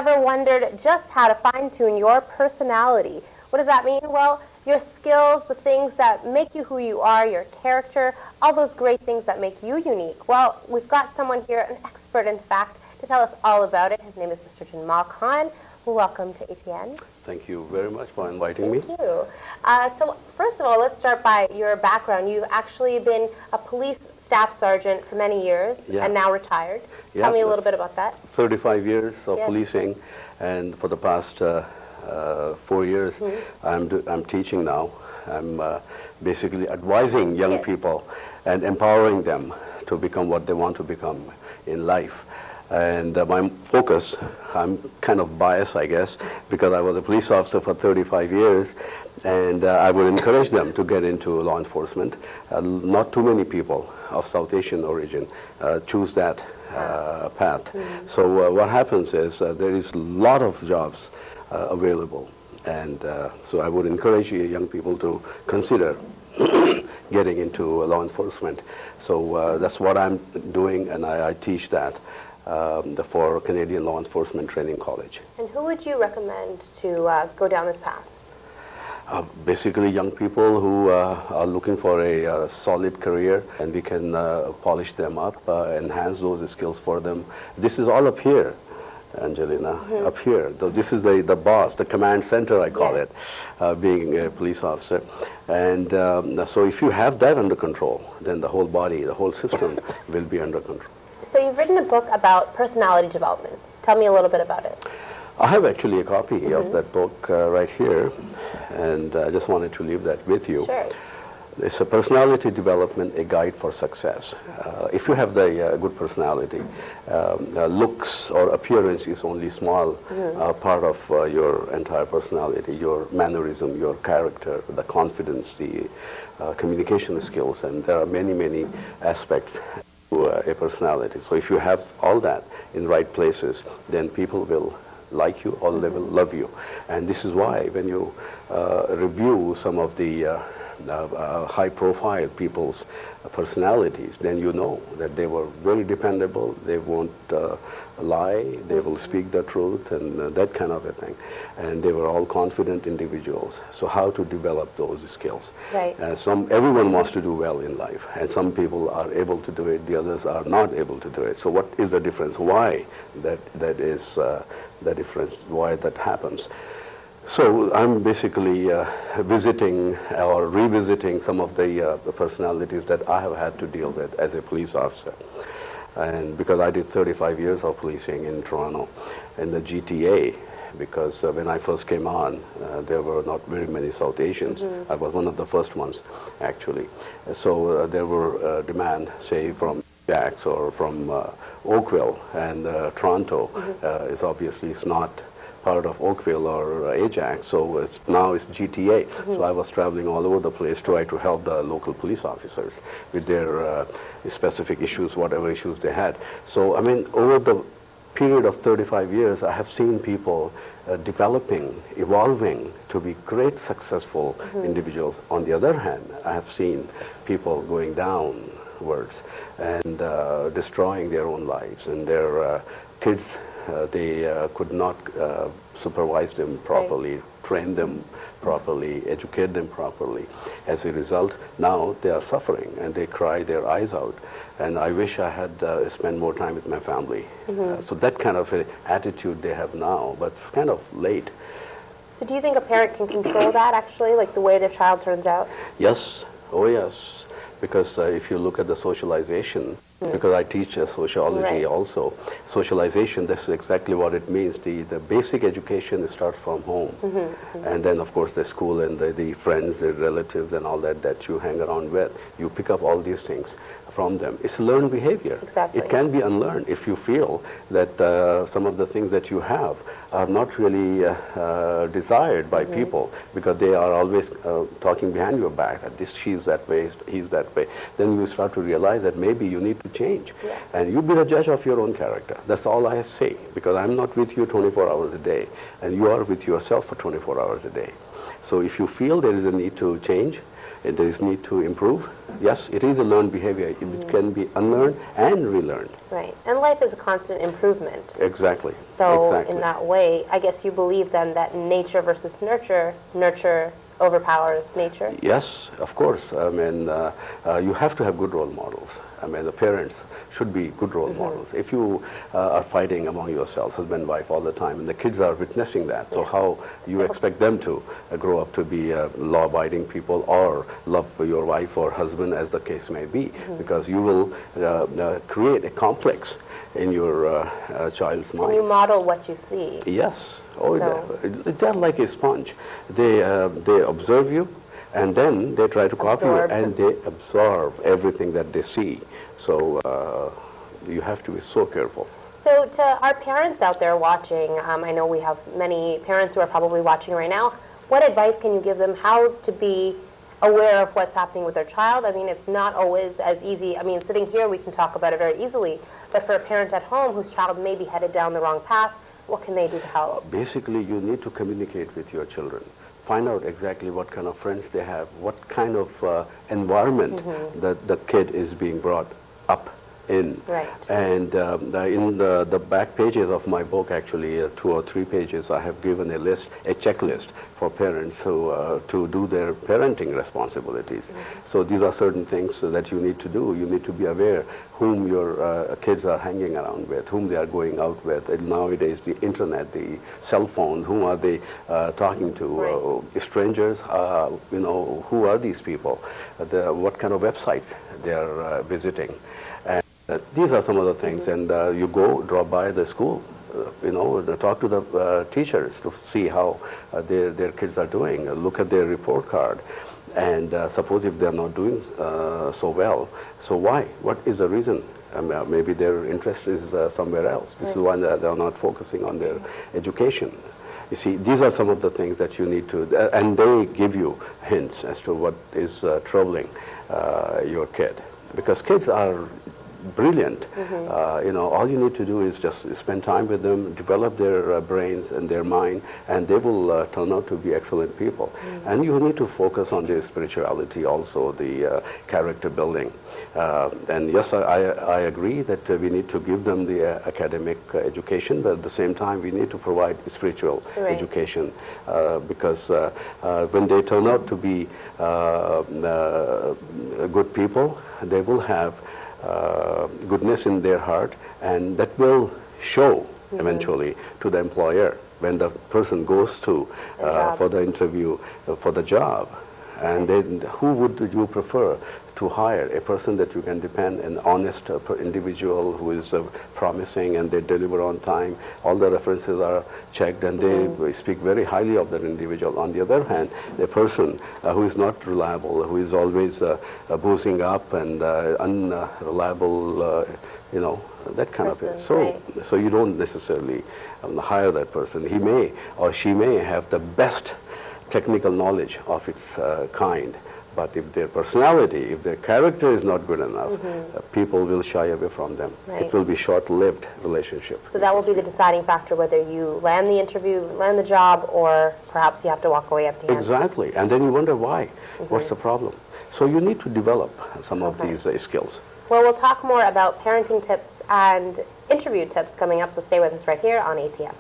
ever wondered just how to fine-tune your personality? What does that mean? Well, your skills, the things that make you who you are, your character, all those great things that make you unique. Well, we've got someone here, an expert in fact, to tell us all about it. His name is Mr. Jamal Khan. Welcome to ATN. Thank you very much for inviting me. Thank you. So first of all, let's start by your background. You've actually been a police staff sergeant for many years and now retired. Tell me a little bit about that. 35 years of policing, and for the past 4 years I'm teaching now. I'm basically advising young people and empowering them to become what they want to become in life. And my focus, I'm kind of biased, I guess, because I was a police officer for 35 years, and I would encourage them to get into law enforcement. Not too many people of South Asian origin choose that path. So what happens is there is a lot of jobs available, and so I would encourage young people to consider getting into law enforcement. So that's what I'm doing, and I teach that for Canadian Law Enforcement Training College. And who would you recommend to go down this path? Basically young people who are looking for a solid career, and we can polish them up, enhance those skills for them. This is all up here, Angelina, up here. This is the boss, the command center, I call it, being a police officer. And so if you have that under control, then the whole body, the whole system will be under control. So you've written a book about personality development. Tell me a little bit about it. I have actually a copy of that book right here, and I just wanted to leave that with you. Sure. It's a personality development, a guide for success. If you have the good personality, looks or appearance is only small part of your entire personality, your mannerism, your character, the confidence, the communication skills, and there are many, many aspects to a personality. So if you have all that in right places, then people will like you or they will love you. And this is why when you review some of the high-profile people's personalities, then you know that they were very dependable, they won't lie, they will speak the truth, and that kind of a thing. And they were all confident individuals. So how to develop those skills? Right. Everyone wants to do well in life, and some people are able to do it, the others are not able to do it. So what is the difference? Why that is the difference, why that happens? So I'm basically visiting or revisiting some of the personalities that I have had to deal with as a police officer. And because I did 35 years of policing in Toronto, in the GTA, because when I first came on, there were not very many South Asians. I was one of the first ones, actually. So there were demand, say, from Ajax or from Oakville, and Toronto is obviously it's not part of Oakville or Ajax, so now it's GTA. So I was traveling all over the place trying to help the local police officers with their specific issues, whatever issues they had. So I mean, over the period of 35 years, I have seen people developing, evolving to be great, successful individuals. On the other hand, I have seen people going downwards and destroying their own lives, and their kids, they could not supervise them properly, train them properly, educate them properly. As a result, now they are suffering and they cry their eyes out. And I wish I had spent more time with my family. So that kind of attitude they have now, but it's kind of late. So do you think a parent can control that, actually, like the way their child turns out? Yes. Oh, yes. Because if you look at the socialization, because I teach sociology also, socialization, that's exactly what it means. The basic education starts from home. And then, of course, the school and the friends, the relatives and all that you hang around with. You pick up all these things from them. It's learned behavior. Exactly. It can be unlearned if you feel that some of the things that you have are not really desired by people, because they are always talking behind your back, that this, she's that way, he's that way. Then you start to realize that maybe you need to change. And you be the judge of your own character. That's all I say, because I'm not with you 24 hours a day, and you are with yourself for 24 hours a day. So if you feel there is a need to change, There is need to improve. Yes, it is a learned behavior. It can be unlearned and relearned. Right. And life is a constant improvement. Exactly. So exactly. in that way, I guess you believe then that nature versus nurture, nurture overpowers nature? Yes, of course. I mean, you have to have good role models. I mean, the parents should be good role models. If you are fighting among yourself, husband and wife all the time, and the kids are witnessing that, so how you expect them to grow up to be law-abiding people or love for your wife or husband, as the case may be, because you will create a complex in your child's mind. And you model what you see. Yes. Oh, So- they're like a sponge. They observe you, and then they try to copy you, Absorb. and they absorb everything that they see. So you have to be so careful. So to our parents out there watching, I know we have many parents who are probably watching right now, what advice can you give them how to be aware of what's happening with their child? I mean, it's not always as easy. I mean, sitting here, we can talk about it very easily, but for a parent at home whose child may be headed down the wrong path, what can they do to help? Basically, you need to communicate with your children. Find out exactly what kind of friends they have, what kind of environment that the kid is being brought up in. Right. And in the back pages of my book, actually, 2 or 3 pages, I have given a list, a checklist for parents who, to do their parenting responsibilities. So these are certain things that you need to do. You need to be aware whom your kids are hanging around with, whom they are going out with. And nowadays, the internet, the cell phones, whom are they talking to? Strangers, you know, who are these people? What kind of websites they are visiting? These are some of the things, and you go, drop by the school, you know, talk to the teachers to see how their kids are doing, look at their report card, and suppose if they're not doing so well, so why? What is the reason? Maybe their interest is somewhere else. This is why they're not focusing on their education. You see, these are some of the things that you need to, and they give you hints as to what is troubling your kid. Because kids are brilliant. You know, all you need to do is just spend time with them, develop their brains and their mind, and they will turn out to be excellent people. And you need to focus on their spirituality also, the character building. And yes, I agree that we need to give them the academic education, but at the same time we need to provide spiritual education, because when they turn out to be good people, they will have goodness in their heart, and that will show eventually to the employer when the person goes to for the interview for the job. And then who would you prefer to hire? A person that you can depend, an honest individual who is promising and they deliver on time, all the references are checked, and they speak very highly of that individual. On the other hand, a person who is not reliable, who is always boozing up and unreliable, you know, that kind of thing. So you don't necessarily hire that person. He may or she may have the best technical knowledge of its kind, but if their personality, if their character is not good enough, people will shy away from them. It will be short-lived relationship. So that will be the deciding factor whether you land the interview, land the job, or perhaps you have to walk away empty-handed. Exactly, and then you wonder why. What's the problem? So you need to develop some of these skills. Well, we'll talk more about parenting tips and interview tips coming up, so stay with us right here on ATM.